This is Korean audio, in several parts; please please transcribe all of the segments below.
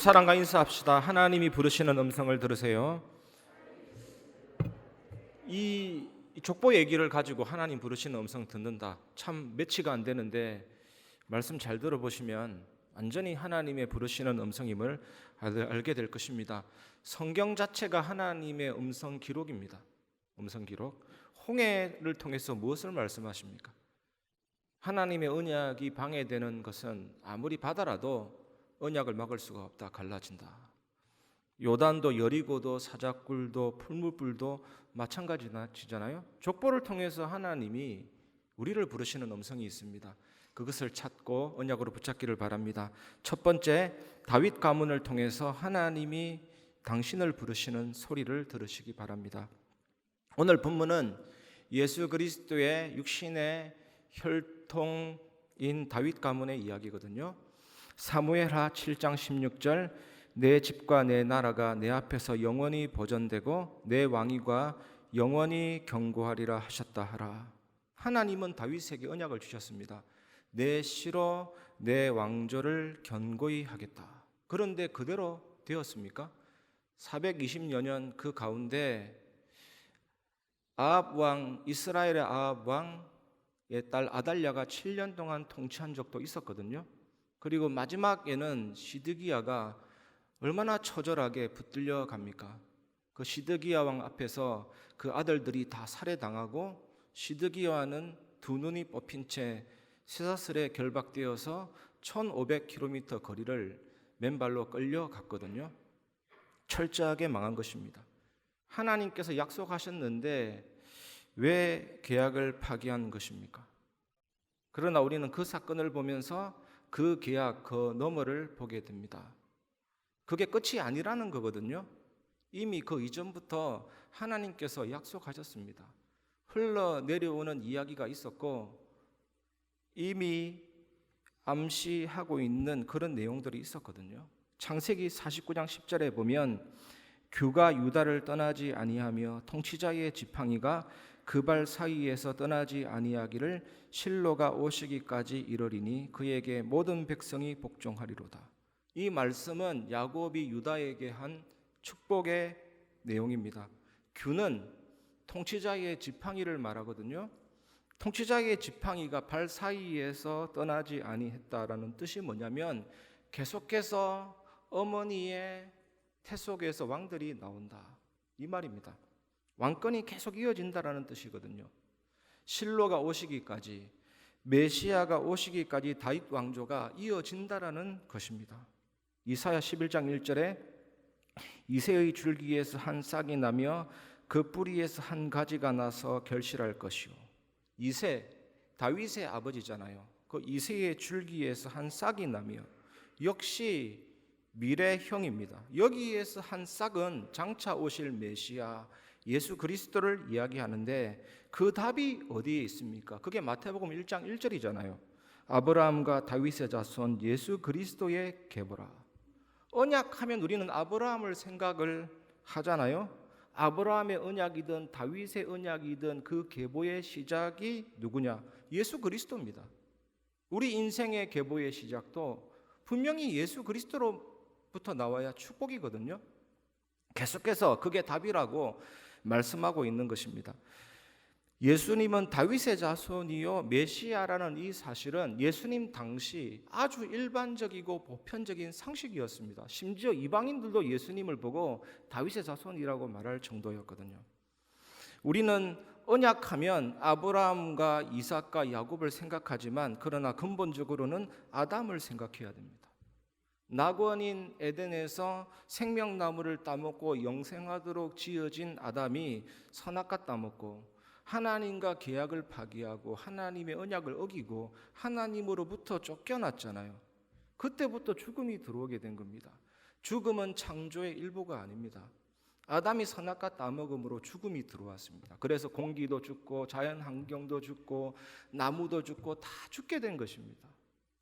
옆사람과 인사합시다. 하나님이 부르시는 음성을 들으세요. 이 족보 얘기를 가지고 하나님 부르시는 음성 듣는다, 참 매치가 안 되는데 말씀 잘 들어보시면 완전히 하나님의 부르시는 음성임을 알게 될 것입니다. 성경 자체가 하나님의 음성 기록입니다. 음성 기록. 홍해를 통해서 무엇을 말씀하십니까? 하나님의 언약이 방해되는 것은 아무리 바다라도 언약을 막을 수가 없다. 갈라진다. 요단도 여리고도 사자굴도 풀무불도 마찬가지잖아요. 족보를 통해서 하나님이 우리를 부르시는 음성이 있습니다. 그것을 찾고 언약으로 붙잡기를 바랍니다. 첫 번째, 다윗 가문을 통해서 하나님이 당신을 부르시는 소리를 들으시기 바랍니다. 오늘 본문은 예수 그리스도의 육신의 혈통인 다윗 가문의 이야기거든요. 사무엘하 7장 16절, 내 집과 내 나라가 내 앞에서 영원히 보존되고 내 왕위가 영원히 경고하리라 하셨다 하라. 하나님은 다윗에게 언약을 주셨습니다. 내 시로 내 왕조를 견고히 하겠다. 그런데 그대로 되었습니까? 420여 년 그 가운데 아합 왕, 이스라엘의 아합 왕의 딸 아달랴가 7년 동안 통치한 적도 있었거든요. 그리고 마지막에는 시드기야가 얼마나 처절하게 붙들려 갑니까? 그 시드기야 왕 앞에서 그 아들들이 다 살해당하고 시드기야는 두 눈이 뽑힌 채 쇠사슬에 결박되어서 1500km 거리를 맨발로 끌려갔거든요. 철저하게 망한 것입니다. 하나님께서 약속하셨는데 왜 계약을 파기한 것입니까? 그러나 우리는 그 사건을 보면서 그 계약, 그 너머를 보게 됩니다. 그게 끝이 아니라는 거거든요. 이미 그 이전부터 하나님께서 약속하셨습니다. 흘러내려오는 이야기가 있었고 이미 암시하고 있는 그런 내용들이 있었거든요. 창세기 49장 10절에 보면 규가 유다를 떠나지 아니하며 통치자의 지팡이가 그 발 사이에서 떠나지 아니하기를 실로가 오시기까지 이르리니 그에게 모든 백성이 복종하리로다. 이 말씀은 야곱이 유다에게 한 축복의 내용입니다. 규는 통치자의 지팡이를 말하거든요. 통치자의 지팡이가 발 사이에서 떠나지 아니했다라는 뜻이 뭐냐면 계속해서 어머니의 태 속에서 왕들이 나온다, 이 말입니다. 왕권이 계속 이어진다라는 뜻이거든요. 실로가 오시기까지, 메시아가 오시기까지 다윗 왕조가 이어진다라는 것입니다. 이사야 11장 1절에 이새의 줄기에서 한 싹이 나며 그 뿌리에서 한 가지가 나서 결실할 것이요. 이새, 다윗의 아버지잖아요. 그 이새의 줄기에서 한 싹이 나며, 역시 미래형입니다. 여기에서 한 싹은 장차 오실 메시아 예수 그리스도를 이야기하는데 그 답이 어디에 있습니까? 그게 마태복음 1장 1절이잖아요. 아브라함과 다윗의 자손 예수 그리스도의 계보라. 언약하면 우리는 아브라함을 생각을 하잖아요. 아브라함의 언약이든 다윗의 언약이든 그 계보의 시작이 누구냐? 예수 그리스도입니다. 우리 인생의 계보의 시작도 분명히 예수 그리스도로부터 나와야 축복이거든요. 계속해서 그게 답이라고 말씀하고 있는 것입니다. 예수님은 다윗의 자손이요 메시아라는 이 사실은 예수님 당시 아주 일반적이고 보편적인 상식이었습니다. 심지어 이방인들도 예수님을 보고 다윗의 자손이라고 말할 정도였거든요. 우리는 언약하면 아브라함과 이삭과 야곱을 생각하지만 그러나 근본적으로는 아담을 생각해야 됩니다. 낙원인 에덴에서 생명나무를 따먹고 영생하도록 지어진 아담이 선악과 따먹고 하나님과 계약을 파기하고 하나님의 언약을 어기고 하나님으로부터 쫓겨났잖아요. 그때부터 죽음이 들어오게 된 겁니다. 죽음은 창조의 일부가 아닙니다. 아담이 선악과 따먹음으로 죽음이 들어왔습니다. 그래서 공기도 죽고 자연 환경도 죽고 나무도 죽고 다 죽게 된 것입니다.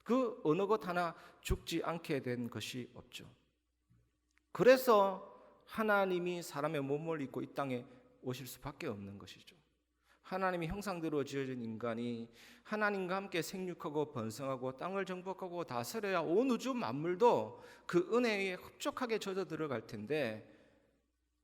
그 어느 것 하나 죽지 않게 된 것이 없죠. 그래서 하나님이 사람의 몸을 입고 이 땅에 오실 수밖에 없는 것이죠. 하나님의 형상대로 지어진 인간이 하나님과 함께 생육하고 번성하고 땅을 정복하고 다스려야 온 우주 만물도 그 은혜에 흡족하게 젖어 들어갈 텐데,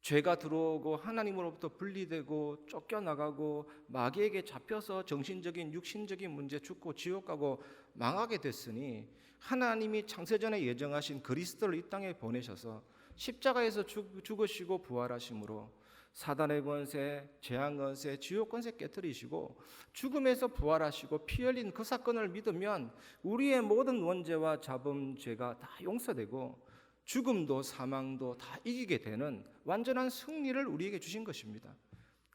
죄가 들어오고 하나님으로부터 분리되고 쫓겨나가고 마귀에게 잡혀서 정신적인 육신적인 문제 죽고 지옥 가고 망하게 됐으니, 하나님이 창세전에 예정하신 그리스도를 이 땅에 보내셔서 십자가에서 죽으시고 부활하심으로 사단의 권세, 재앙 권세, 지옥 권세 깨뜨리시고 죽음에서 부활하시고 피 흘린 그 사건을 믿으면 우리의 모든 원죄와 자범 죄가 다 용서되고 죽음도 사망도 다 이기게 되는 완전한 승리를 우리에게 주신 것입니다.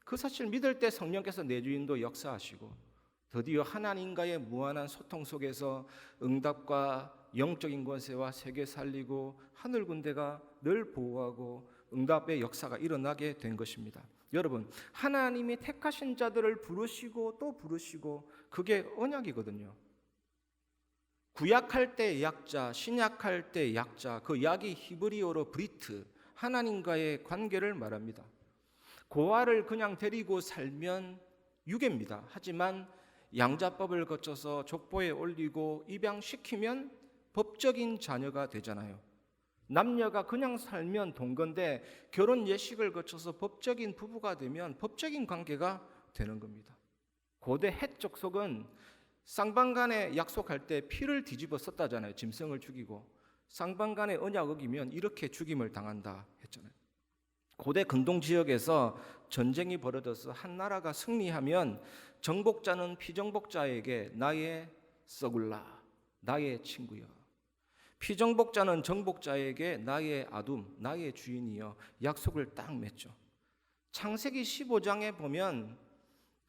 그 사실 믿을 때 성령께서 내주인도 역사하시고 드디어 하나님과의 무한한 소통 속에서 응답과 영적인 권세와 세계 살리고 하늘 군대가 늘 보호하고 응답의 역사가 일어나게 된 것입니다. 여러분, 하나님이 택하신 자들을 부르시고 또 부르시고, 그게 언약이거든요. 구약할 때 약자, 신약할 때 약자, 그 약이 히브리어로 브리트, 하나님과의 관계를 말합니다. 고아를 그냥 데리고 살면 유괴입니다. 하지만 양자법을 거쳐서 족보에 올리고 입양시키면 법적인 자녀가 되잖아요. 남녀가 그냥 살면 동거인데 결혼 예식을 거쳐서 법적인 부부가 되면 법적인 관계가 되는 겁니다. 고대 헷 족속은 쌍방간에 약속할 때 피를 뒤집어 썼다잖아요. 짐승을 죽이고 쌍방간에 언약 어기면 이렇게 죽임을 당한다 했잖아요. 고대 근동 지역에서 전쟁이 벌어져서 한 나라가 승리하면 정복자는 피정복자에게 나의 서굴라, 나의 친구여, 피정복자는 정복자에게 나의 아둠, 나의 주인이여 약속을 딱 맺죠. 창세기 15장에 보면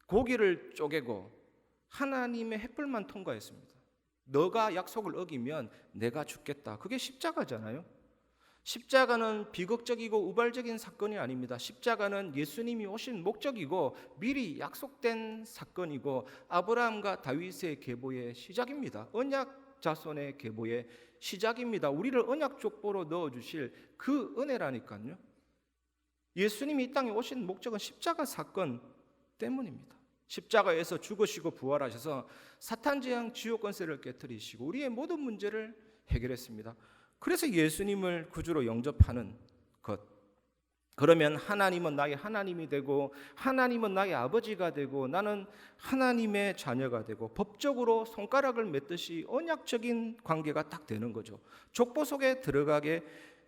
고기를 쪼개고 하나님의 횃불만 통과했습니다. 너가 약속을 어기면 내가 죽겠다. 그게 십자가잖아요. 십자가는 비극적이고 우발적인 사건이 아닙니다. 십자가는 예수님이 오신 목적이고 미리 약속된 사건이고 아브라함과 다윗의 계보의 시작입니다. 언약 자손의 계보의 시작입니다. 우리를 언약 족보로 넣어주실 그 은혜라니까요. 예수님이 이 땅에 오신 목적은 십자가 사건 때문입니다. 십자가에서 죽으시고 부활하셔서 사탄 재앙 지옥 권세를 깨뜨리시고 우리의 모든 문제를 해결했습니다. 그래서 예수님을 구주로 영접하는 것, 그러면 하나님은 나의 하나님이 되고 하나님은 나의 아버지가 되고 나는 하나님의 자녀가 되고 법적으로 손가락을 맺듯이 언약적인 관계가 딱 되는 거죠. 족보 속에 들어가게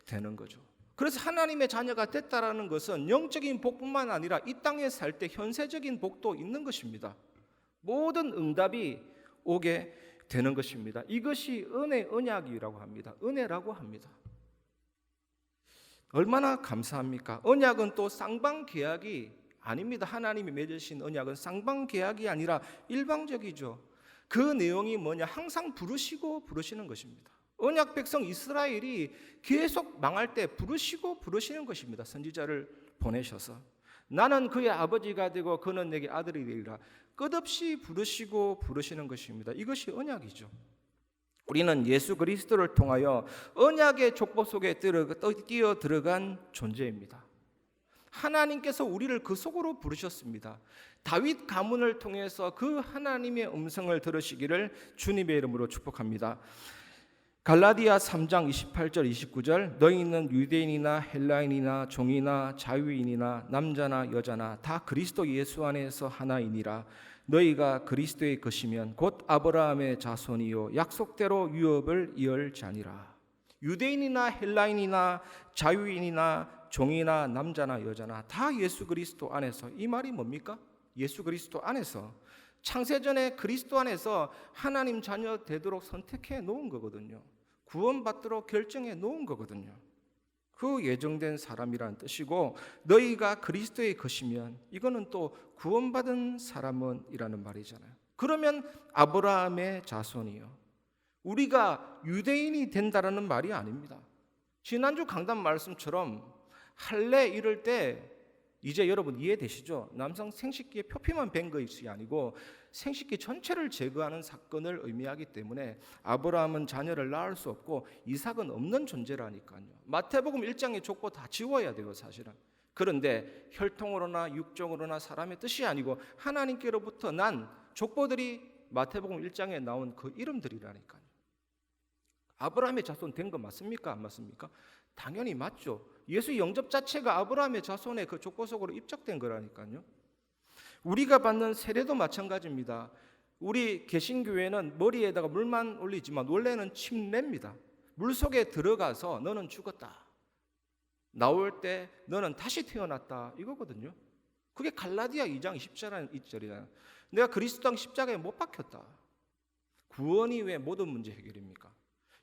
되는 거죠. 그래서 하나님의 자녀가 됐다라는 것은 영적인 복뿐만 아니라 이 땅에 살 때 현세적인 복도 있는 것입니다. 모든 응답이 오게 되는 것입니다. 이것이 은혜 언약이라고 합니다. 은혜라고 합니다. 얼마나 감사합니까? 언약은 또 쌍방 계약이 아닙니다. 하나님이 맺으신 언약은 쌍방 계약이 아니라 일방적이죠. 그 내용이 뭐냐? 항상 부르시고 부르시는 것입니다. 언약 백성 이스라엘이 계속 망할 때 부르시고 부르시는 것입니다. 선지자를 보내셔서 나는 그의 아버지가 되고 그는 내게 아들이 되리라. 끝없이 부르시고 부르시는 것입니다. 이것이 언약이죠. 우리는 예수 그리스도를 통하여 언약의 족보 속에 뛰어 들어간 존재입니다. 하나님께서 우리를 그 속으로 부르셨습니다. 다윗 가문을 통해서 그 하나님의 음성을 들으시기를 주님의 이름으로 축복합니다. 갈라디아 3장 28절 29절 너희는 유대인이나 헬라인이나 종이나 자유인이나 남자나 여자나 다 그리스도 예수 안에서 하나이니라. 너희가 그리스도의 것이면 곧 아브라함의 자손이요 약속대로 유업을 이을 자니라. 유대인이나 헬라인이나 자유인이나 종이나 남자나 여자나 다 예수 그리스도 안에서. 이 말이 뭡니까? 예수 그리스도 안에서, 창세전에 그리스도 안에서 하나님 자녀 되도록 선택해 놓은 거거든요. 구원받도록 결정해 놓은 거거든요. 그 예정된 사람이라는 뜻이고, 너희가 그리스도의 것이면 이거는 또 구원받은 사람은 이라는 말이잖아요. 그러면 아브라함의 자손이요, 우리가 유대인이 된다라는 말이 아닙니다. 지난주 강단 말씀처럼 할례 이럴 때 이제 여러분 이해되시죠? 남성 생식기의 표피만 뺀 것이 아니고 생식기 전체를 제거하는 사건을 의미하기 때문에 아브라함은 자녀를 낳을 수 없고 이삭은 없는 존재라니까요. 마태복음 1장의 족보 다 지워야 돼요, 사실은. 그런데 혈통으로나 육정으로나 사람의 뜻이 아니고 하나님께로부터 난 족보들이 마태복음 1장에 나온 그 이름들이라니까요. 아브라함의 자손 된 거 맞습니까? 안 맞습니까? 당연히 맞죠. 예수 영접 자체가 아브라함의 자손의 그 족보 속으로 입적된 거라니까요. 우리가 받는 세례도 마찬가지입니다. 우리 개신교회는 머리에다가 물만 올리지만 원래는 침례입니다. 물 속에 들어가서 너는 죽었다, 나올 때 너는 다시 태어났다, 이거거든요. 그게 갈라디아 2장 20절이잖아요. 내가 그리스도랑 십자가에 못 박혔다. 구원이 왜 모든 문제 해결입니까?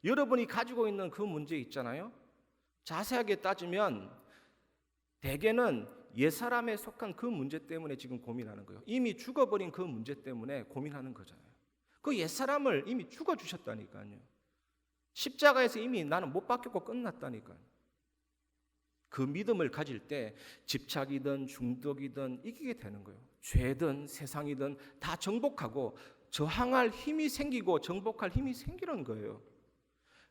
여러분이 가지고 있는 그 문제 있잖아요. 자세하게 따지면 대개는 옛사람에 속한 그 문제 때문에 지금 고민하는 거예요. 이미 죽어버린 그 문제 때문에 고민하는 거잖아요. 그 옛사람을 이미 죽어주셨다니까요. 십자가에서 이미 나는 못 박혔고 끝났다니까요. 그 믿음을 가질 때 집착이든 중독이든 이기게 되는 거예요. 죄든 세상이든 다 정복하고 저항할 힘이 생기고 정복할 힘이 생기는 거예요.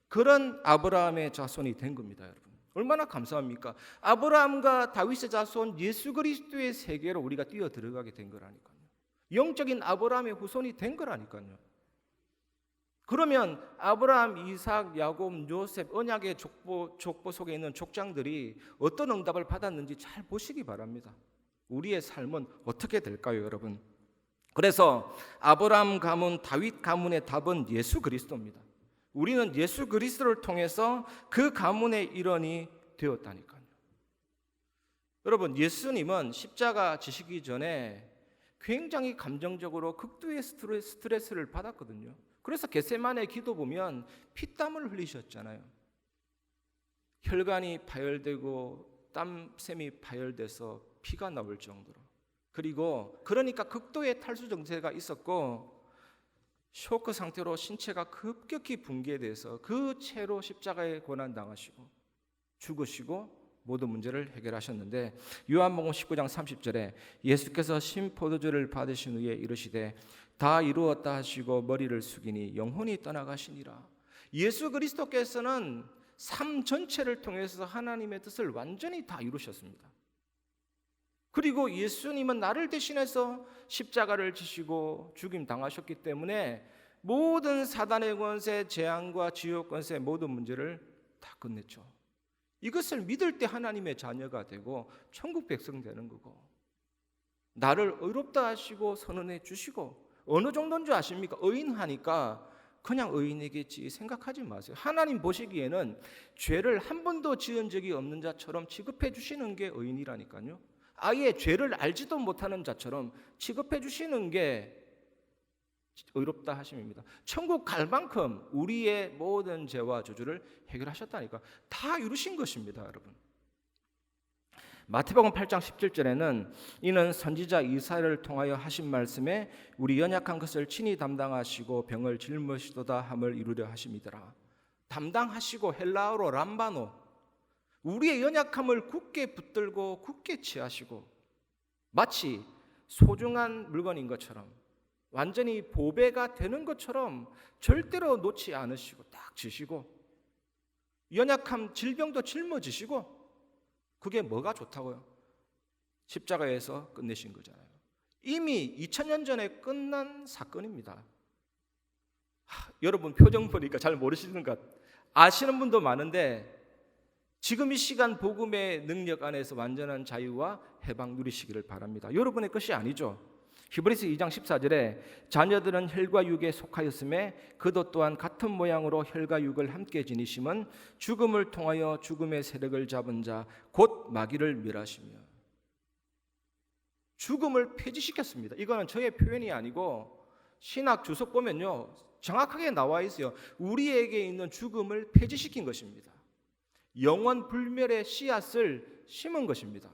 그런 아브라함의 자손이 된 겁니다, 여러분. 얼마나 감사합니까? 아브라함과 다윗의 자손 예수 그리스도의 세계로 우리가 뛰어 들어가게 된 거라니까요. 영적인 아브라함의 후손이 된 거라니까요. 그러면 아브라함, 이삭, 야곱, 요셉, 언약의 족보 속에 있는 족장들이 어떤 응답을 받았는지 잘 보시기 바랍니다. 우리의 삶은 어떻게 될까요, 여러분? 그래서 아브라함 가문, 다윗 가문의 답은 예수 그리스도입니다. 우리는 예수 그리스도를 통해서 그 가문의 일원이 되었다니까요. 여러분, 예수님은 십자가 지시기 전에 굉장히 감정적으로 극도의 스트레스를 받았거든요. 그래서 겟세마네 기도 보면 피땀을 흘리셨잖아요. 혈관이 파열되고 땀샘이 파열돼서 피가 나올 정도로. 그리고 그러니까 극도의 탈수 증세가 있었고 쇼크 상태로 신체가 급격히 붕괴돼서 그 채로 십자가에 고난당하시고 죽으시고 모든 문제를 해결하셨는데, 요한복음 19장 30절에 예수께서 신포도주를 받으신 후에 이르시되 다 이루었다 하시고 머리를 숙이니 영혼이 떠나가시니라. 예수 그리스도께서는 삶 전체를 통해서 하나님의 뜻을 완전히 다 이루셨습니다. 그리고 예수님은 나를 대신해서 십자가를 지시고 죽임 당하셨기 때문에 모든 사단의 권세, 재앙과 지옥 권세 모든 문제를 다 끝냈죠. 이것을 믿을 때 하나님의 자녀가 되고 천국 백성 되는 거고, 나를 의롭다 하시고 선언해 주시고, 어느 정도인 줄 아십니까? 의인하니까 그냥 의인이겠지 생각하지 마세요. 하나님 보시기에는 죄를 한 번도 지은 적이 없는 자처럼 취급해 주시는 게 의인이라니까요. 아예 죄를 알지도 못하는 자처럼 취급해 주시는 게 의롭다 하심입니다. 천국 갈 만큼 우리의 모든 죄와 저주를 해결하셨다니까. 다 이루신 것입니다, 여러분. 마태복음 8장 17절에는 이는 선지자 이사야를 통하여 하신 말씀에 우리 연약한 것을 친히 담당하시고 병을 짊으시도다 함을 이루려 하심이더라. 담당하시고 헬라어로 람바노, 우리의 연약함을 굳게 붙들고 굳게 취하시고 마치 소중한 물건인 것처럼 완전히 보배가 되는 것처럼 절대로 놓지 않으시고 딱 지시고, 연약함 질병도 짊어지시고, 그게 뭐가 좋다고요? 십자가에서 끝내신 거잖아요. 이미 2000년 전에 끝난 사건입니다. 여러분 표정 보니까 잘 모르시는 것 아시는 분도 많은데, 지금 이 시간 복음의 능력 안에서 완전한 자유와 해방 누리시기를 바랍니다. 여러분의 것이 아니죠. 히브리서 2장 14절에 자녀들은 혈과 육에 속하였음에 그도 또한 같은 모양으로 혈과 육을 함께 지니심은 죽음을 통하여 죽음의 세력을 잡은 자 곧 마귀를 멸하시며. 죽음을 폐지시켰습니다. 이거는 저의 표현이 아니고 신학 주석 보면요 정확하게 나와 있어요. 우리에게 있는 죽음을 폐지시킨 것입니다. 영원 불멸의 씨앗을 심은 것입니다.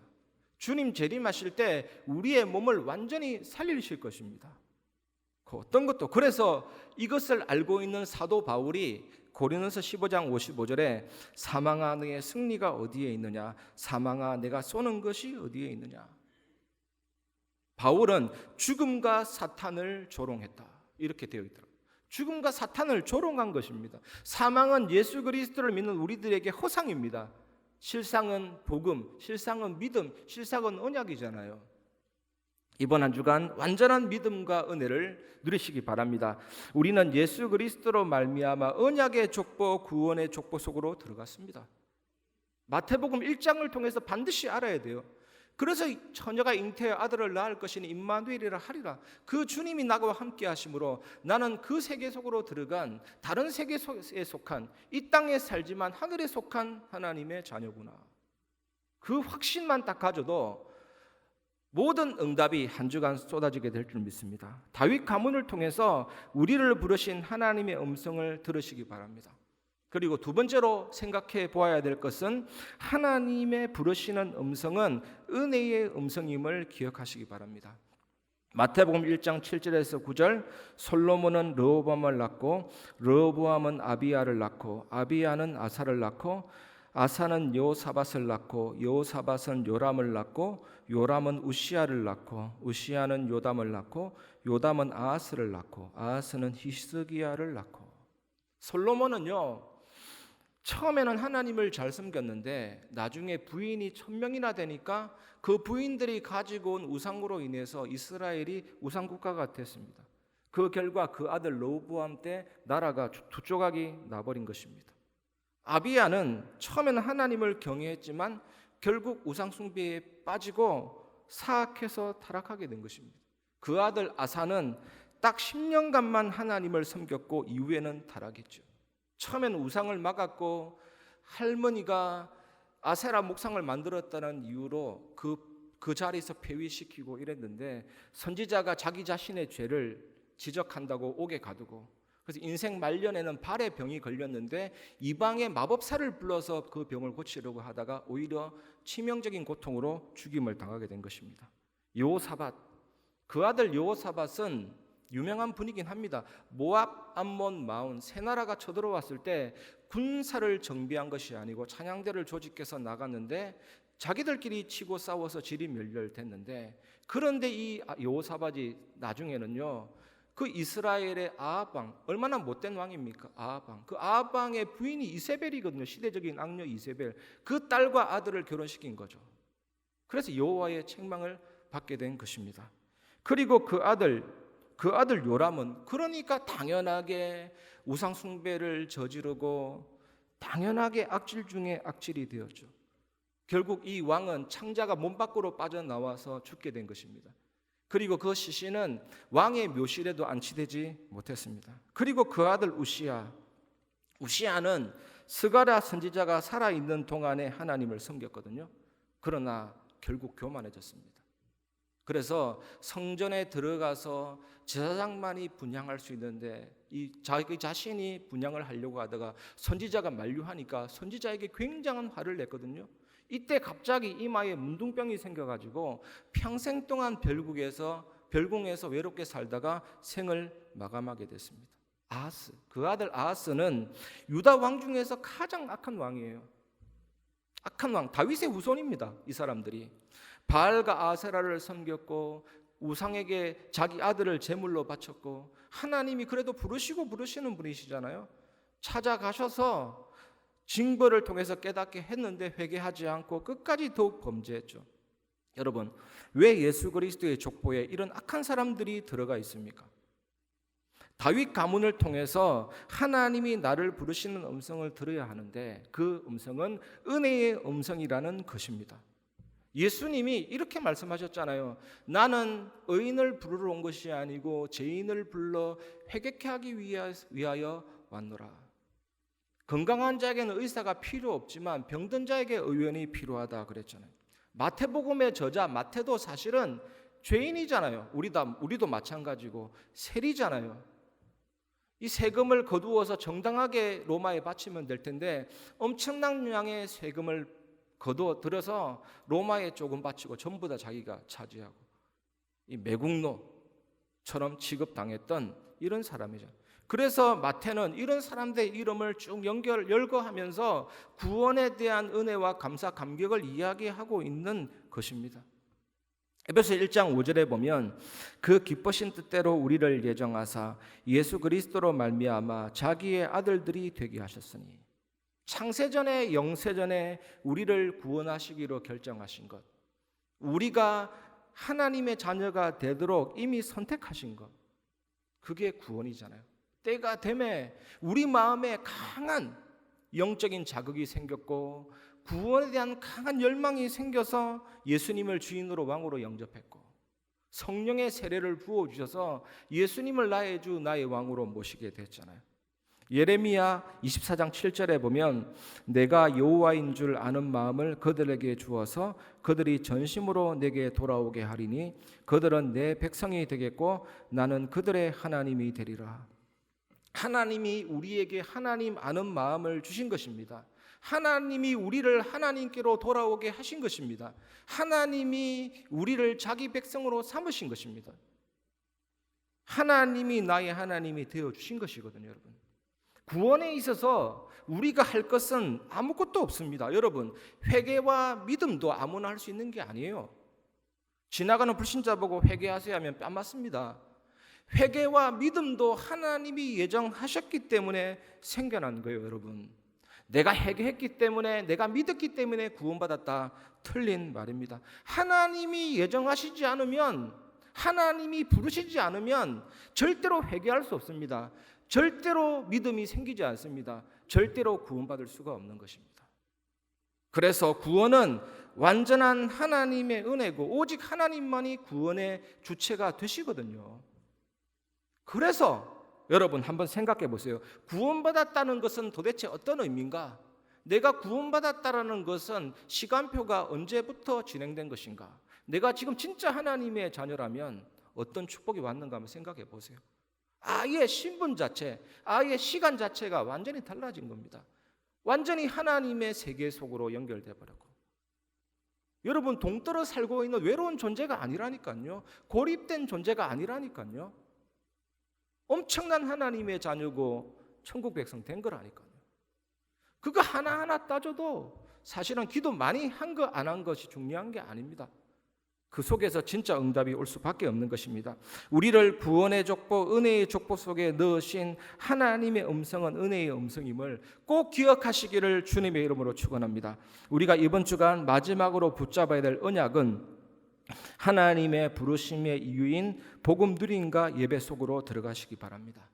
주님 재림하실 때 우리의 몸을 완전히 살리실 것입니다. 그 어떤 것도. 그래서 이것을 알고 있는 사도 바울이 고린도서 15장 55절에 사망아 너의 승리가 어디에 있느냐, 사망아 내가 쏘는 것이 어디에 있느냐. 바울은 죽음과 사탄을 조롱했다 이렇게 되어 있더라고요. 죽음과 사탄을 조롱한 것입니다. 사망은 예수 그리스도를 믿는 우리들에게 허상입니다. 실상은 복음, 실상은 믿음, 실상은 언약이잖아요. 이번 한 주간 완전한 믿음과 은혜를 누리시기 바랍니다. 우리는 예수 그리스도로 말미암아 언약의 족보, 구원의 족보 속으로 들어갔습니다. 마태복음 1장을 통해서 반드시 알아야 돼요. 그래서 처녀가 잉태의 아들을 낳을 것이니 임마누엘이라 하리라. 그 주님이 나와 함께 하심으로 나는 그 세계 속으로 들어간 다른 세계에 속한, 이 땅에 살지만 하늘에 속한 하나님의 자녀구나. 그 확신만 딱 가져도 모든 응답이 한 주간 쏟아지게 될 줄 믿습니다. 다윗 가문을 통해서 우리를 부르신 하나님의 음성을 들으시기 바랍니다. 그리고 두 번째로 생각해 보아야 될 것은 하나님의 부르시는 음성은 은혜의 음성임을 기억하시기 바랍니다. 마태복음 1장 7절에서 9절, 솔로몬은 르호보암을 낳고 르호보암은 아비야를 낳고 아비야는 아사를 낳고 아사는 여호사밧을 낳고 여호사밧은 요람을 낳고 요람은 우시야를 낳고 우시야는 요담을 낳고 요담은 아하스를 낳고 아하스는 히스기야를 낳고. 솔로몬은요, 처음에는 하나님을 잘 섬겼는데 나중에 부인이 1000명이나 되니까 그 부인들이 가지고 온 우상으로 인해서 이스라엘이 우상국가가 됐습니다. 그 결과 그 아들 르호보암 때 나라가 두 조각이 나버린 것입니다. 아비야는 처음에는 하나님을 경외했지만 결국 우상숭배에 빠지고 사악해서 타락하게 된 것입니다. 그 아들 아사는 딱 10년간만 하나님을 섬겼고 이후에는 타락했죠. 처음에는 우상을 막았고 할머니가 아세라 목상을 만들었다는 이유로 그 자리에서 폐위시키고 이랬는데, 선지자가 자기 자신의 죄를 지적한다고 옥에 가두고, 그래서 인생 말년에는 발에 병이 걸렸는데 이방의 마법사를 불러서 그 병을 고치려고 하다가 오히려 치명적인 고통으로 죽임을 당하게 된 것입니다. 여호사밧, 그 아들 여호사밧은 유명한 분이긴 합니다. 모압, 암몬, 마온 세 나라가 쳐들어왔을 때 군사를 정비한 것이 아니고 찬양대를 조직해서 나갔는데 자기들끼리 치고 싸워서 질이 멸렬됐는데, 그런데 이 여호사밧이 나중에는요, 그 이스라엘의 아합왕, 얼마나 못된 왕입니까? 아합왕. 그 아합왕의 부인이 이세벨이거든요. 시대적인 악녀 이세벨. 그 딸과 아들을 결혼시킨 거죠. 그래서 여호와의 책망을 받게 된 것입니다. 그리고 그 아들 요람은 그러니까 당연하게 우상 숭배를 저지르고 당연하게 악질 중에 악질이 되었죠. 결국 이 왕은 창자가 몸 밖으로 빠져나와서 죽게 된 것입니다. 그리고 그 시신은 왕의 묘실에도 안치되지 못했습니다. 그리고 그 아들 우시야는 스가랴 선지자가 살아있는 동안에 하나님을 섬겼거든요. 그러나 결국 교만해졌습니다. 그래서 성전에 들어가서 제사장만이 분향할 수 있는데 이 자기 자신이 분향을 하려고 하다가 선지자가 만류하니까 선지자에게 굉장한 화를 냈거든요. 이때 갑자기 이마에 문둥병이 생겨가지고 평생 동안 별궁에서 외롭게 살다가 생을 마감하게 됐습니다. 아하스, 그 아들 아하스는 유다 왕 중에서 가장 악한 왕이에요. 악한 왕, 다윗의 후손입니다. 이 사람들이 바알과 아세라를 섬겼고 우상에게 자기 아들을 제물로 바쳤고, 하나님이 그래도 부르시는 분이시잖아요. 찾아가셔서 징벌을 통해서 깨닫게 했는데 회개하지 않고 끝까지 더욱 범죄했죠. 여러분, 왜 예수 그리스도의 족보에 이런 악한 사람들이 들어가 있습니까? 다윗 가문을 통해서 하나님이 나를 부르시는 음성을 들어야 하는데 그 음성은 은혜의 음성이라는 것입니다. 예수님이 이렇게 말씀하셨잖아요. 나는 의인을 부르러 온 것이 아니고 죄인을 불러 회개케 하기 위하여 왔노라. 건강한 자에게는 의사가 필요 없지만 병든 자에게 의원이 필요하다 그랬잖아요. 마태복음의 저자 마태도 사실은 죄인이잖아요. 우리도 마찬가지고 세리잖아요. 이 세금을 거두어서 정당하게 로마에 바치면 될 텐데 엄청난 양의 세금을 거두어 들여서 로마에 조금 바치고 전부 다 자기가 차지하고 이 매국노처럼 취급당했던 이런 사람이죠. 그래서 마태는 이런 사람들의 이름을 쭉 열거하면서 구원에 대한 은혜와 감사 감격을 이야기하고 있는 것입니다. 에베소 1장 5절에 보면 그 기쁘신 뜻대로 우리를 예정하사 예수 그리스도로 말미암아 자기의 아들들이 되게 하셨으니, 창세전에 영세전에 우리를 구원하시기로 결정하신 것, 우리가 하나님의 자녀가 되도록 이미 선택하신 것, 그게 구원이잖아요. 때가 되매 우리 마음에 강한 영적인 자극이 생겼고 구원에 대한 강한 열망이 생겨서 예수님을 주인으로 왕으로 영접했고 성령의 세례를 부어주셔서 예수님을 나의 주 나의 왕으로 모시게 됐잖아요. 예레미야 24장 7절에 보면 내가 여호와인 줄 아는 마음을 그들에게 주어서 그들이 전심으로 내게 돌아오게 하리니 그들은 내 백성이 되겠고 나는 그들의 하나님이 되리라. 하나님이 우리에게 하나님 아는 마음을 주신 것입니다. 하나님이 우리를 하나님께로 돌아오게 하신 것입니다. 하나님이 우리를 자기 백성으로 삼으신 것입니다. 하나님이 나의 하나님이 되어주신 것이거든요, 여러분. 구원에 있어서 우리가 할 것은 아무것도 없습니다. 여러분, 회개와 믿음도 아무나 할 수 있는 게 아니에요. 지나가는 불신자 보고 회개하세요 하면 뺨 맞습니다. 회개와 믿음도 하나님이 예정하셨기 때문에 생겨난 거예요, 여러분. 내가 회개했기 때문에, 내가 믿었기 때문에 구원받았다. 틀린 말입니다. 하나님이 예정하시지 않으면, 하나님이 부르시지 않으면 절대로 회개할 수 없습니다. 절대로 믿음이 생기지 않습니다. 절대로 구원받을 수가 없는 것입니다. 그래서 구원은 완전한 하나님의 은혜고 오직 하나님만이 구원의 주체가 되시거든요. 그래서 여러분 한번 생각해 보세요. 구원받았다는 것은 도대체 어떤 의미인가? 내가 구원받았다는 것은 시간표가 언제부터 진행된 것인가? 내가 지금 진짜 하나님의 자녀라면 어떤 축복이 왔는가 한번 생각해 보세요. 아예 신분 자체, 아예 시간 자체가 완전히 달라진 겁니다. 완전히 하나님의 세계 속으로 연결돼 버렸고, 여러분 동떨어 살고 있는 외로운 존재가 아니라니까요. 고립된 존재가 아니라니까요. 엄청난 하나님의 자녀고 천국 백성 된 거라니까요. 그거 하나하나 따져도 사실은 기도 많이 한 거 안 한 것이 중요한 게 아닙니다. 그 속에서 진짜 응답이 올 수밖에 없는 것입니다. 우리를 구원의 족보, 은혜의 족보 속에 넣으신 하나님의 음성은 은혜의 음성임을 꼭 기억하시기를 주님의 이름으로 축원합니다. 우리가 이번 주간 마지막으로 붙잡아야 될 언약은 하나님의 부르심의 이유인 복음 누림과 예배 속으로 들어가시기 바랍니다.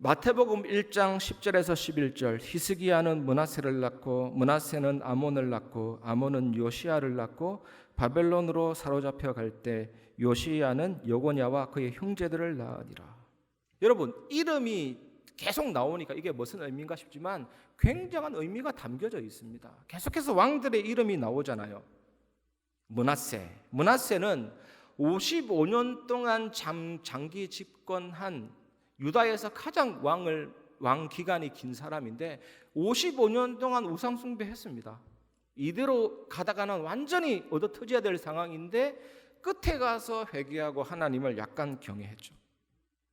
마태복음 1장 10절에서 11절, 히스기야는 므낫세를 낳고 므낫세는 아몬을 낳고 아몬은 요시야를 낳고 바벨론으로 사로잡혀 갈 때 요시야는 여고냐와 그의 형제들을 낳으니라. 여러분, 이름이 계속 나오니까 이게 무슨 의미인가 싶지만 굉장한 의미가 담겨져 있습니다. 계속해서 왕들의 이름이 나오잖아요. 므낫세는 55년 동안 장기 집권한 유다에서 가장 왕 기간이 긴 사람인데 55년 동안 우상 숭배했습니다. 이대로 가다가는 완전히 얻어터져야 될 상황인데 끝에 가서 회개하고 하나님을 약간 경외했죠.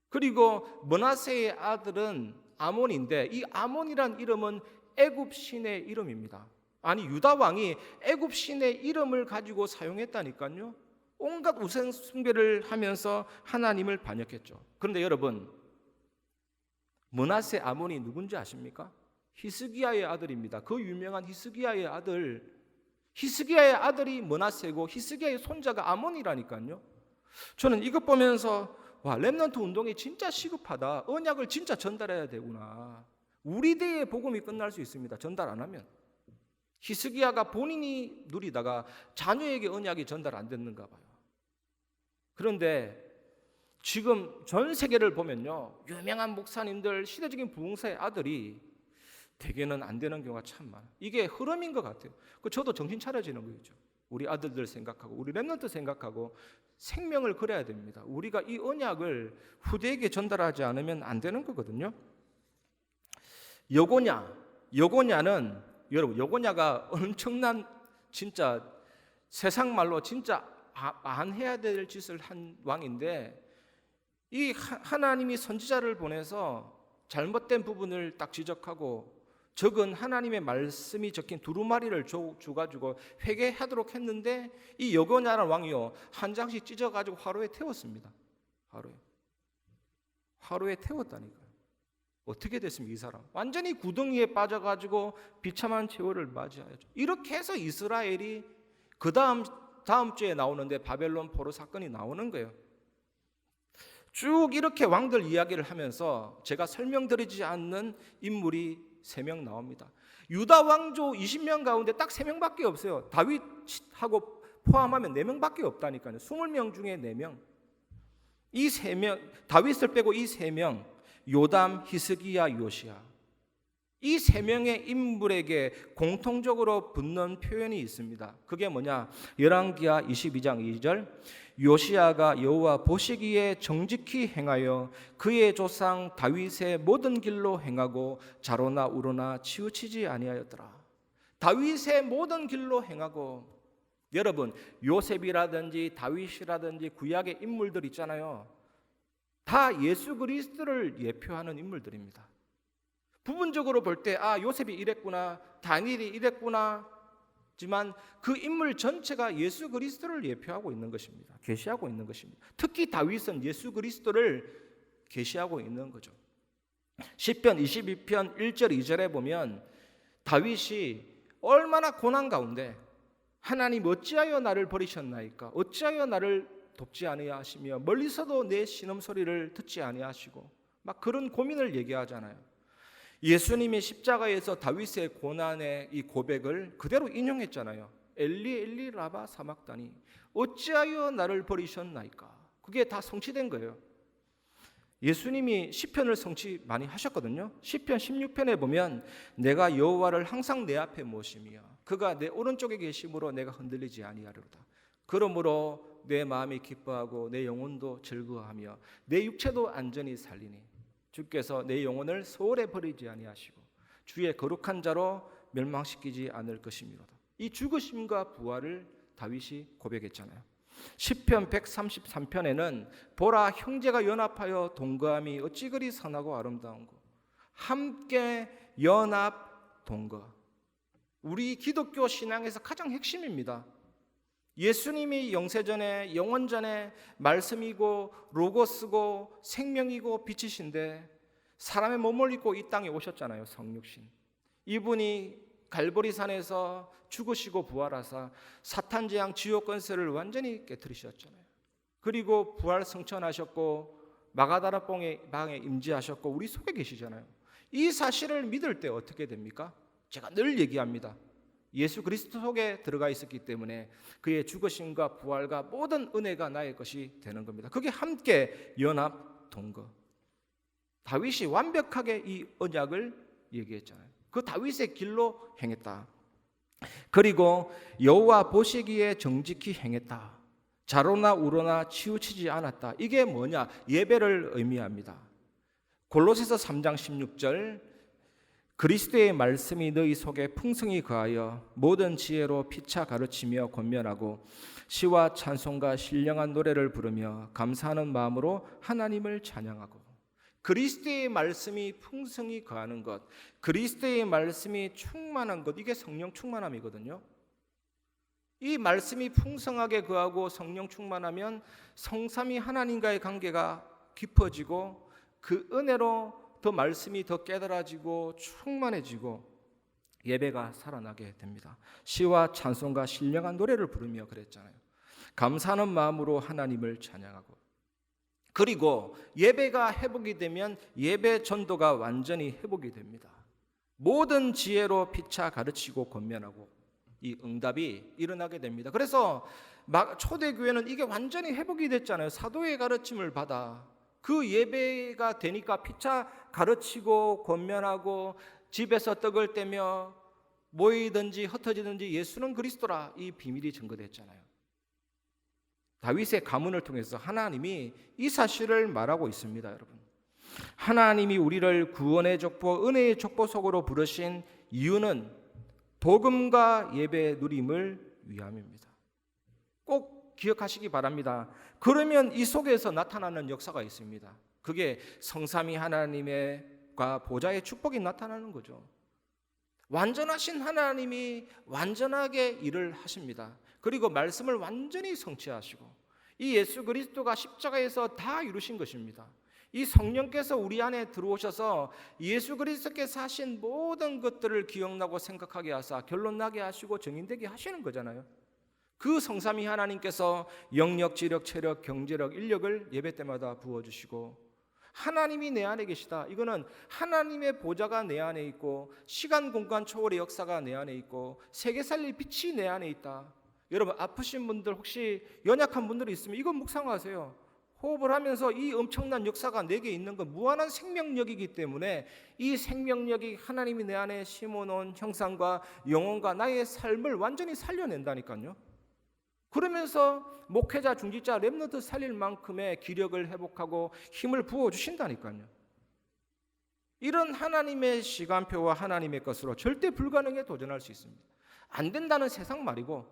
그리고 므낫세의 아들은 아몬인데 이 아몬이란 이름은 애굽 신의 이름입니다. 아니, 유다 왕이 애굽 신의 이름을 가지고 사용했다니까요. 온갖 우상 숭배를 하면서 하나님을 반역했죠. 그런데 여러분, 므낫세 아몬이 누군지 아십니까? 히스기야의 아들입니다. 그 유명한 히스기야의 아들이 므낫세고 히스기야의 손자가 아몬이라니까요. 저는 이것 보면서 와, 렘넌트 운동이 진짜 시급하다. 언약을 진짜 전달해야 되구나. 우리 대의 복음이 끝날 수 있습니다. 전달 안 하면. 히스기야가 본인이 누리다가 자녀에게 언약이 전달 안 됐는가 봐요. 그런데 지금 전 세계를 보면요, 유명한 목사님들, 시대적인 부흥사의 아들이 대개는 안 되는 경우가 참 많아요. 이게 흐름인 것 같아요. 저도 정신 차려지는 거죠. 우리 아들들 생각하고 우리 렘넌트 생각하고 생명을 걸어야 됩니다. 우리가 이 언약을 후대에게 전달하지 않으면 안 되는 거거든요. 여고냐는 여러분, 여고냐가 엄청난 진짜 세상 말로 진짜 안 해야 될 짓을 한 왕인데 이 하나님이 선지자를 보내서 잘못된 부분을 딱 지적하고 적은 하나님의 말씀이 적힌 두루마리를 줘가지고 회개하도록 했는데 이 여고냐라는 왕이요, 한 장씩 찢어가지고 화로에 태웠습니다. 화로에 태웠다니까요. 어떻게 됐습니까? 이 사람 완전히 구덩이에 빠져가지고 비참한 세월을 맞이하였죠. 이렇게 해서 이스라엘이 그 다음 주에 나오는데 바벨론 포로 사건이 나오는 거예요. 쭉 이렇게 왕들 이야기를 하면서 제가 설명드리지 않는 인물이 3명 나옵니다. 유다 왕조 20명 가운데 딱 3명밖에 없어요. 다윗하고 포함하면 4명밖에 없다니까요. 20명 중에 4명. 이 3명, 다윗을 빼고 이 3명, 요담, 히스기야, 요시야. 이 3명의 인물에게 공통적으로 붙는 표현이 있습니다. 그게 뭐냐? 열왕기하 22장 2절, 요시야가 여호와 보시기에 정직히 행하여 그의 조상 다윗의 모든 길로 행하고 좌로나 우로나 치우치지 아니하였더라. 다윗의 모든 길로 행하고, 여러분 요셉이라든지 다윗이라든지 구약의 인물들 있잖아요. 다 예수 그리스도를 예표하는 인물들입니다. 부분적으로 볼 때 요셉이 이랬구나, 다니엘이 이랬구나, 지만 그 인물 전체가 예수 그리스도를 예표하고 있는 것입니다. 계시하고 있는 것입니다. 특히 다윗은 예수 그리스도를 계시하고 있는 거죠. 시편 22편 1절 2절에 보면 다윗이 얼마나 고난 가운데 하나님 어찌하여 나를 버리셨나이까, 어찌하여 나를 돕지 아니하시며 멀리서도 내 신음소리를 듣지 아니하시고, 막 그런 고민을 얘기하잖아요. 예수님이 십자가에서 다윗의 고난의 이 고백을 그대로 인용했잖아요. 엘리 엘리 라바 사막다니 어찌하여 나를 버리셨나이까. 그게 다 성취된 거예요. 예수님이 시편을 성취 많이 하셨거든요. 시편 16편에 보면 내가 여호와를 항상 내 앞에 모시며 그가 내 오른쪽에 계심으로 내가 흔들리지 아니하리로다. 그러므로 내 마음이 기뻐하고 내 영혼도 즐거워하며 내 육체도 안전히 살리니 주께서 내 영혼을 소홀히 버리지 아니하시고 주의 거룩한 자로 멸망시키지 않을 것이미로다. 이 죽으심과 부활을 다윗이 고백했잖아요. 시편 133편에는 보라 형제가 연합하여 동거함이 어찌 그리 선하고 아름다운고. 함께 연합 동거. 우리 기독교 신앙에서 가장 핵심입니다. 예수님이 영세전에 영원전에 말씀이고 로고스고 생명이고 빛이신데 사람의 몸을 입고 이 땅에 오셨잖아요. 성육신. 이분이 갈보리산에서 죽으시고 부활하사 사탄 재앙 지옥 권세를 완전히 깨뜨리셨잖아요. 그리고 부활 승천하셨고 마가다라 방에 임재하셨고 우리 속에 계시잖아요. 이 사실을 믿을 때 어떻게 됩니까? 제가 늘 얘기합니다. 예수 그리스도 속에 들어가 있었기 때문에 그의 죽으심과 부활과 모든 은혜가 나의 것이 되는 겁니다. 그게 함께 연합 동거. 다윗이 완벽하게 이 언약을 얘기했잖아요. 그 다윗의 길로 행했다. 그리고 여호와 보시기에 정직히 행했다. 좌로나 우로나 치우치지 않았다. 이게 뭐냐? 예배를 의미합니다. 골로새서 3장 16절 그리스도의 말씀이 너희 속에 풍성히 거하여 모든 지혜로 피차 가르치며 권면하고 시와 찬송과 신령한 노래를 부르며 감사하는 마음으로 하나님을 찬양하고. 그리스도의 말씀이 풍성히 거하는 것, 그리스도의 말씀이 충만한 것, 이게 성령 충만함이거든요. 이 말씀이 풍성하게 거하고 성령 충만하면 성삼위 하나님과의 관계가 깊어지고 그 은혜로 더 말씀이 더 깨달아지고 충만해지고 예배가 살아나게 됩니다. 시와 찬송과 신령한 노래를 부르며 그랬잖아요. 감사하는 마음으로 하나님을 찬양하고. 그리고 예배가 회복이 되면 예배 전도가 완전히 회복이 됩니다. 모든 지혜로 피차 가르치고 권면하고 이 응답이 일어나게 됩니다. 그래서 초대교회는 이게 완전히 회복이 됐잖아요. 사도의 가르침을 받아 그 예배가 되니까 피차 가르치고 권면하고 집에서 떡을 떼며 모이든지 흩어지든지 예수는 그리스도라, 이 비밀이 증거됐잖아요. 다윗의 가문을 통해서 하나님이 이 사실을 말하고 있습니다. 여러분, 하나님이 우리를 구원의 족보, 은혜의 족보 속으로 부르신 이유는 복음과 예배 누림을 위함입니다. 꼭 기억하시기 바랍니다. 그러면 이 속에서 나타나는 역사가 있습니다. 그게 성삼위 하나님과 보좌의 축복이 나타나는 거죠. 완전하신 하나님이 완전하게 일을 하십니다. 그리고 말씀을 완전히 성취하시고 이 예수 그리스도가 십자가에서 다 이루신 것입니다. 이 성령께서 우리 안에 들어오셔서 예수 그리스도께서 하신 모든 것들을 기억나고 생각하게 하사 결론나게 하시고 정인되게 하시는 거잖아요. 그 성삼위 하나님께서 영력, 지력, 체력, 경제력, 인력을 예배 때마다 부어주시고 하나님이 내 안에 계시다. 이거는 하나님의 보좌가 내 안에 있고 시간, 공간 초월의 역사가 내 안에 있고 세계 살릴 빛이 내 안에 있다. 여러분 아프신 분들 혹시 연약한 분들이 있으면 이건 묵상하세요. 호흡을 하면서 이 엄청난 역사가 내게 있는 건 무한한 생명력이기 때문에 이 생명력이 하나님이 내 안에 심어놓은 형상과 영혼과 나의 삶을 완전히 살려낸다니까요. 그러면서 목회자, 중직자, 렘넌트 살릴 만큼의 기력을 회복하고 힘을 부어주신다니까요. 이런 하나님의 시간표와 하나님의 것으로 절대 불가능에 도전할 수 있습니다. 안 된다는 세상 말이고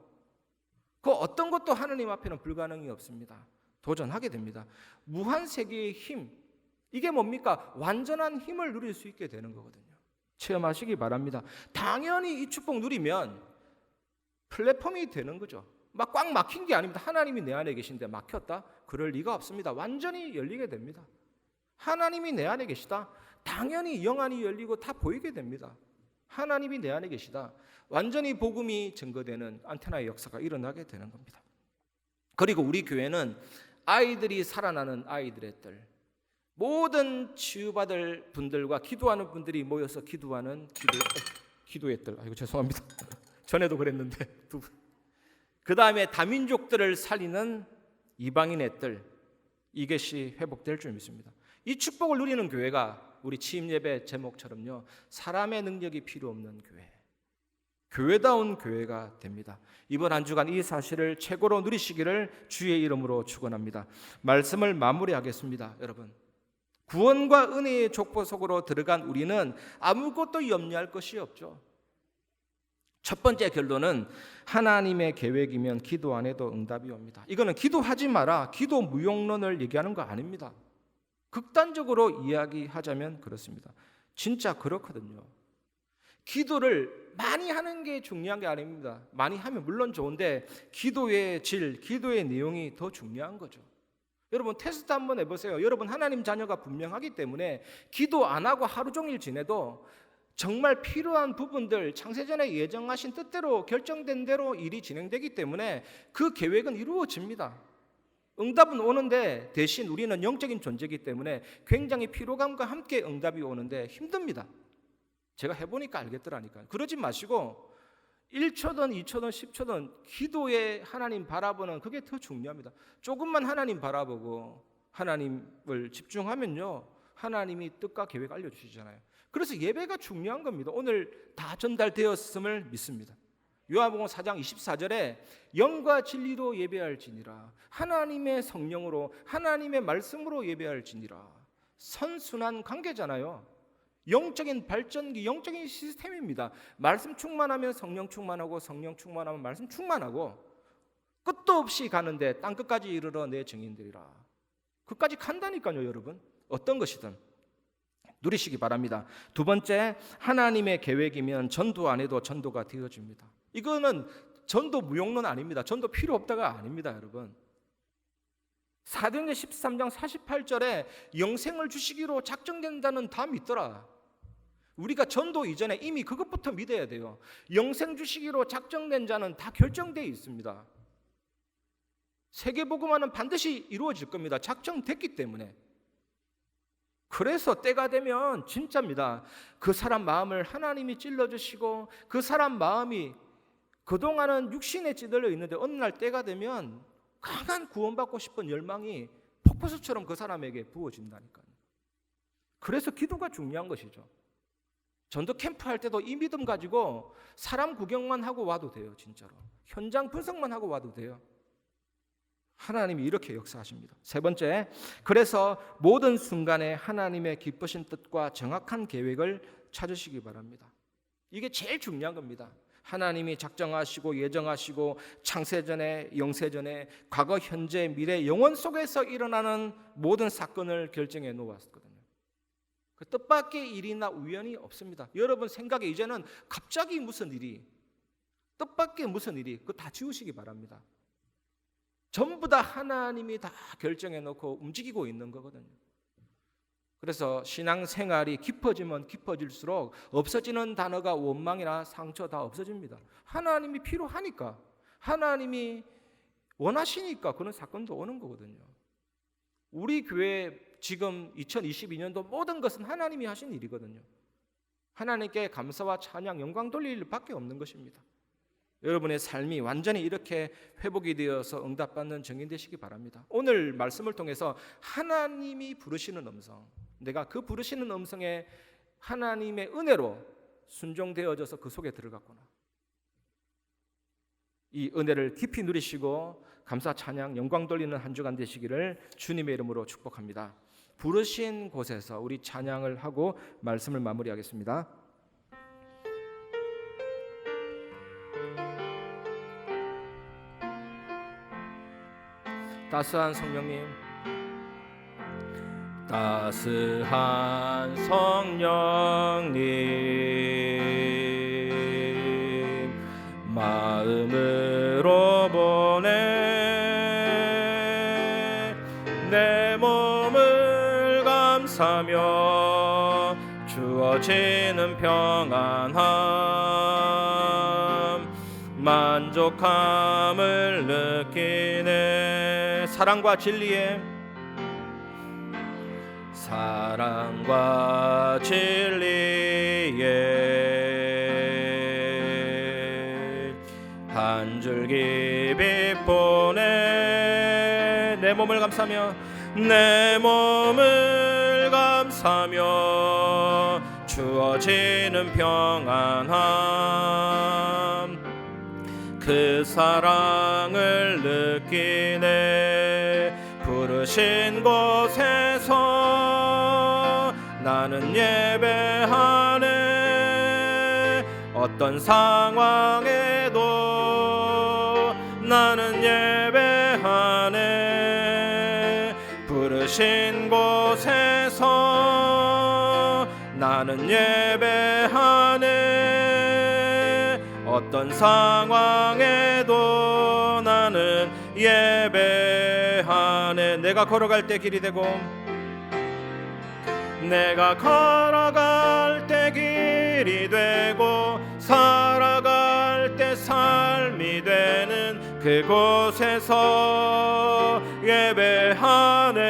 그 어떤 것도 하나님 앞에는 불가능이 없습니다. 도전하게 됩니다. 무한세계의 힘, 이게 뭡니까? 완전한 힘을 누릴 수 있게 되는 거거든요. 체험하시기 바랍니다. 당연히 이 축복 누리면 플랫폼이 되는 거죠. 막 꽉 막힌 게 아닙니다. 하나님이 내 안에 계신데 막혔다? 그럴 리가 없습니다. 완전히 열리게 됩니다. 하나님이 내 안에 계시다? 당연히 영안이 열리고 다 보이게 됩니다. 하나님이 내 안에 계시다? 완전히 복음이 증거되는 안테나의 역사가 일어나게 되는 겁니다. 그리고 우리 교회는 아이들이 살아나는 아이들의 뜰, 모든 치유받을 분들과 기도하는 분들이 모여서 기도하는 기도의 뜰. 아이고 죄송합니다. 전에도 그랬는데 두 분. 그 다음에 다민족들을 살리는 이방인의 뜰, 이것이 회복될 줄 믿습니다. 이 축복을 누리는 교회가 우리 취임예배 제목처럼요, 사람의 능력이 필요 없는 교회, 교회다운 교회가 됩니다. 이번 한 주간 이 사실을 최고로 누리시기를 주의 이름으로 축원합니다. 말씀을 마무리하겠습니다. 여러분, 구원과 은혜의 족보 속으로 들어간 우리는 아무것도 염려할 것이 없죠. 첫 번째 결론은 하나님의 계획이면 기도 안 해도 응답이 옵니다. 이거는 기도하지 마라, 기도 무용론을 얘기하는 거 아닙니다. 극단적으로 이야기하자면 그렇습니다. 진짜 그렇거든요. 기도를 많이 하는 게 중요한 게 아닙니다. 많이 하면 물론 좋은데 기도의 질, 기도의 내용이 더 중요한 거죠. 여러분 테스트 한번 해보세요. 여러분 하나님 자녀가 분명하기 때문에 기도 안 하고 하루 종일 지내도 정말 필요한 부분들, 창세전에 예정하신 뜻대로 결정된 대로 일이 진행되기 때문에 그 계획은 이루어집니다. 응답은 오는데 대신 우리는 영적인 존재이기 때문에 굉장히 피로감과 함께 응답이 오는데 힘듭니다. 제가 해보니까 알겠더라니까요. 그러지 마시고 1초든 2초든 10초든 기도에 하나님 바라보는 그게 더 중요합니다. 조금만 하나님 바라보고 하나님을 집중하면요, 하나님이 뜻과 계획 알려주시잖아요. 그래서 예배가 중요한 겁니다. 오늘 다 전달되었음을 믿습니다. 요한복음 4장 24절에 영과 진리로 예배할지니라, 하나님의 성령으로 하나님의 말씀으로 예배할지니라. 선순환 관계잖아요. 영적인 발전기, 영적인 시스템입니다. 말씀 충만하면 성령 충만하고 성령 충만하면 말씀 충만하고 끝도 없이 가는데 땅 끝까지 이르러 내 증인들이라. 그까지 간다니까요. 여러분 어떤 것이든 누리시기 바랍니다. 두 번째, 하나님의 계획이면 전도 안 해도 전도가 되어집니다. 이거는 전도 무용론 아닙니다. 전도 필요 없다가 아닙니다. 여러분 사도행전 13장 48절에 영생을 주시기로 작정된다는 다 믿더라. 우리가 전도 이전에 이미 그것부터 믿어야 돼요. 영생 주시기로 작정된 자는 다 결정되어 있습니다. 세계복음화는 반드시 이루어질 겁니다. 작정됐기 때문에. 그래서 때가 되면 진짜입니다. 그 사람 마음을 하나님이 찔러주시고 그 사람 마음이 그동안은 육신에 찌들려 있는데 어느 날 때가 되면 강한 구원받고 싶은 열망이 폭포수처럼 그 사람에게 부어진다니까요. 그래서 기도가 중요한 것이죠. 전도 캠프 할 때도 이 믿음 가지고 사람 구경만 하고 와도 돼요. 진짜로 현장 분석만 하고 와도 돼요. 하나님이 이렇게 역사하십니다. 세 번째, 그래서 모든 순간에 하나님의 기쁘신 뜻과 정확한 계획을 찾으시기 바랍니다. 이게 제일 중요한 겁니다. 하나님이 작정하시고 예정하시고 창세전에 영세전에 과거 현재 미래 영원 속에서 일어나는 모든 사건을 결정해 놓았거든요. 그 뜻밖의 일이나 우연이 없습니다. 여러분 생각에 이제는 갑자기 무슨 일이, 뜻밖의 무슨 일이, 그거 다 지우시기 바랍니다. 전부 다 하나님이 다 결정해 놓고 움직이고 있는 거거든요. 그래서 신앙생활이 깊어지면 깊어질수록 없어지는 단어가 원망이나 상처 다 없어집니다. 하나님이 필요하니까, 하나님이 원하시니까 그런 사건도 오는 거거든요. 우리 교회 지금 2022년도 모든 것은 하나님이 하신 일이거든요. 하나님께 감사와 찬양, 영광 돌릴 일밖에 없는 것입니다. 여러분의 삶이 완전히 이렇게 회복이 되어서 응답받는 증인 되시기 바랍니다. 오늘 말씀을 통해서 하나님이 부르시는 음성, 내가 그 부르시는 음성에 하나님의 은혜로 순종되어져서 그 속에 들어갔구나. 이 은혜를 깊이 누리시고 감사, 찬양, 영광 돌리는 한 주간 되시기를 주님의 이름으로 축복합니다. 부르신 곳에서 우리 찬양을 하고 말씀을 마무리하겠습니다. 따스한 성령님, 따스한 성령님, 마음으로 보내 내 몸을 감사며 주어지는 평안함, 만족함을 느끼네. 사랑과 진리에 한 줄기 빛 보내 내 몸을 감사며 주어지는 평안함, 그 사랑을 느끼네. 부르신 곳에서 나는 예배하네. 어떤 상황에도 나는 예배하네. 부르신 곳에서 나는 예배하네. 어떤 상황에도 나는 예배하네. 내가 걸어갈 때 길이 되고 내가 걸어갈 때 길이 되고 살아갈 때 삶이 되는 그곳에서 예배하네.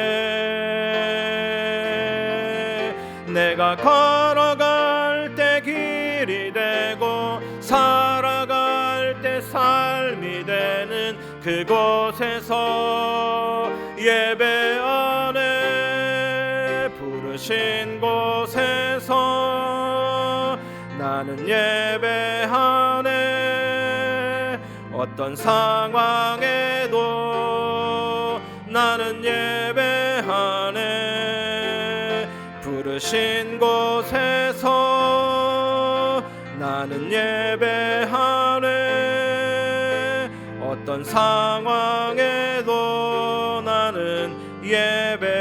내가 걸어갈 때 길이 되고 살아갈 때 삶이 되는 그곳에서 예배하네. 부르신 곳에서 나는 예배하네. 어떤 상황에도 나는 예배하네. 부르신 곳에서 나는 예배하네. 어떤 상황에도 나는 예배하네.